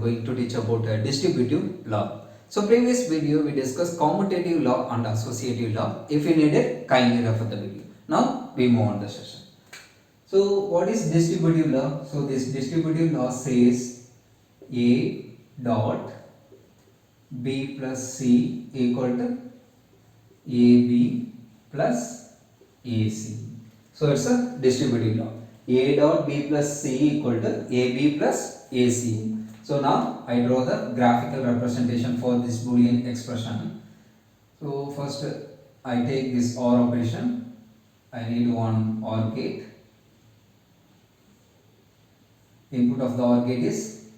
Going to teach about distributive law. So previous video we discussed commutative law and associative law. If you need it, kindly refer the video. Now we move on the session. So what is distributive law? So this distributive law says A dot B plus C equal to AB plus AC. So it's a distributive law. A dot B plus C equal to AB plus AC. So now I draw the graphical representation for this Boolean expression. So first I take this OR operation. I need one OR gate. Input of the OR gate is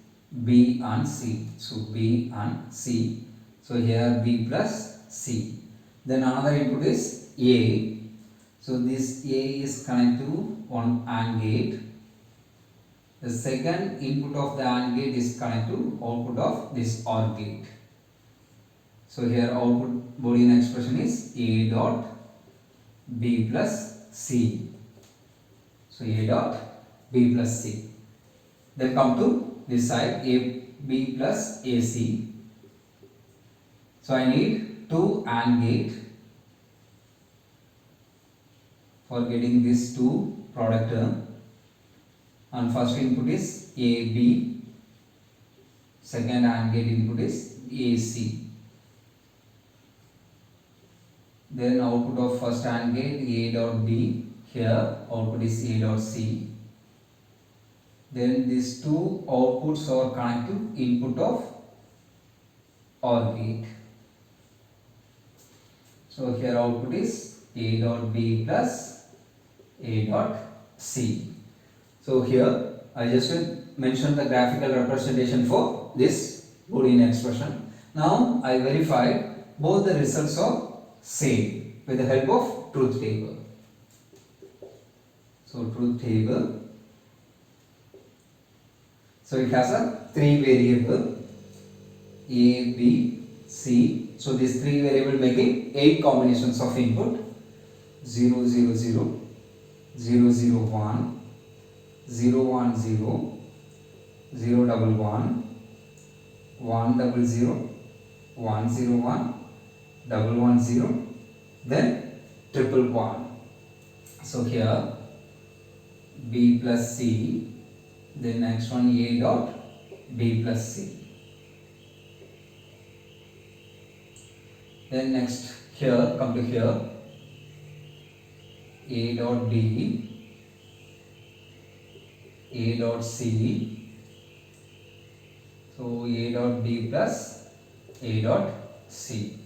B and C. So B and C. So here B plus C. Then another input is A. So this A is connected to one AND gate. The second input of the AND gate is connected to output of this OR gate. So here output Boolean expression is A dot B plus C. So A dot B plus C. Then come to this side A B plus AC. So I need two AND gate for getting this two product term. And first input is AB, second AND gate input is AC. Then output of first AND gate A dot B, here output is A dot C. Then these two outputs are connected to input of OR gate. So here output is A dot B plus A dot C. So here I just mentioned the graphical representation for this Boolean expression. Now I verified both the results are same with the help of truth table. So truth table. So it has a three variable A, B, C. So these three variable making 8 combinations of input 0, 0, 0, 0, 0, 1. 0 1 0 0 1 1 1 0 0 1 0 1 1 0, then triple 1. So here B plus C, then next one A dot B plus C. Then next here, come to here A dot B, A dot C, so A dot B plus A dot C.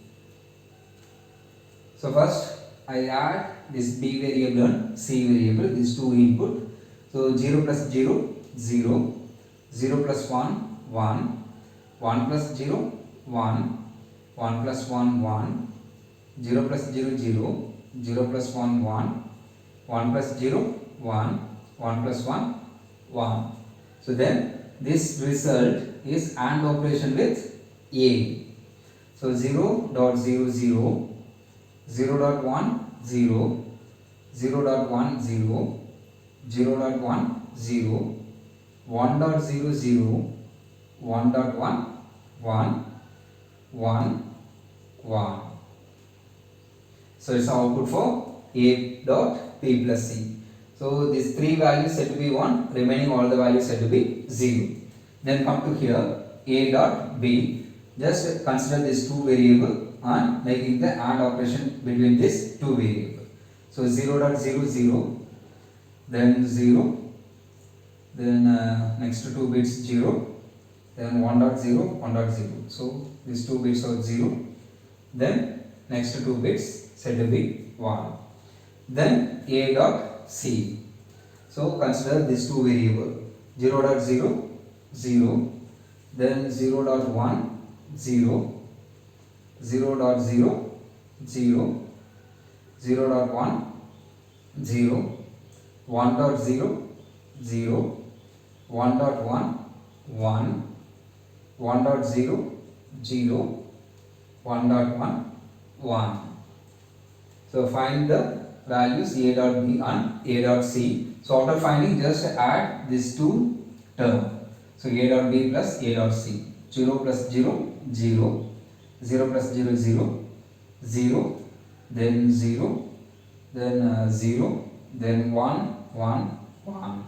So first I add this B variable and C variable, these two input. So 0 plus 0, 0, 0 plus 1, 1, 1 plus 0, 1, 1 plus 1, 1, 0 plus 0, 0, 0 plus 1, 1, 1 plus 0, 1, 1 plus 1, 1. So then this result is AND operation with A. So 0 dot 0 0, 0 dot 1 0, 0 dot 1 0, 0 dot 1 0, 1 dot 0 0, 1 dot 1 1, 1 1. So it's output for A dot P plus C. So these three values set to be 1, remaining all the values set to be 0. Then come to here A dot B. Just consider these two variable and making the AND operation between these two variable. So 0 dot 0 0, then 0, then next two bits 0, then 1 dot 0 1 dot 0. So these two bits are 0. Then next two bits set to be 1. Then A dot C. So consider these two variable 0 dot 0 0, then 0 dot 1 0, 0 dot 0 0, 0 dot 1 0, 1 dot 0 0, 1 dot 1 1, 1 dot 0 0, 1 dot 1 1. So find the values A dot B and A dot C. So after finding, just add these two terms. So So A dot B plus A dot C. 0 plus 0, 0. 0 plus 0, 0. 0. Then 0. Then 0. Then 1, 1, 1.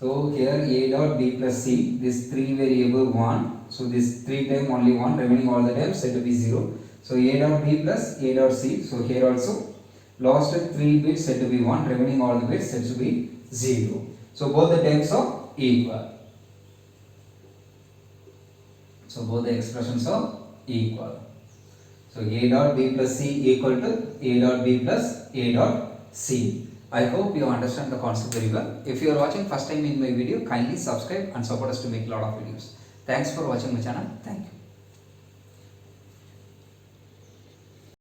So here A dot B plus C, this 3 variable 1. So this 3 time only 1, remaining all the time set to be 0. So A dot B plus A dot C. So here also last 3 bits set to be 1, remaining all the bits set to be 0. So both the terms are equal. So both the expressions are equal. So A dot B plus C equal to A dot B plus A dot C. I hope you understand the concept very well. If you are watching first time in my video, kindly subscribe and support us to make a lot of videos. Thanks for watching my channel. Thank you.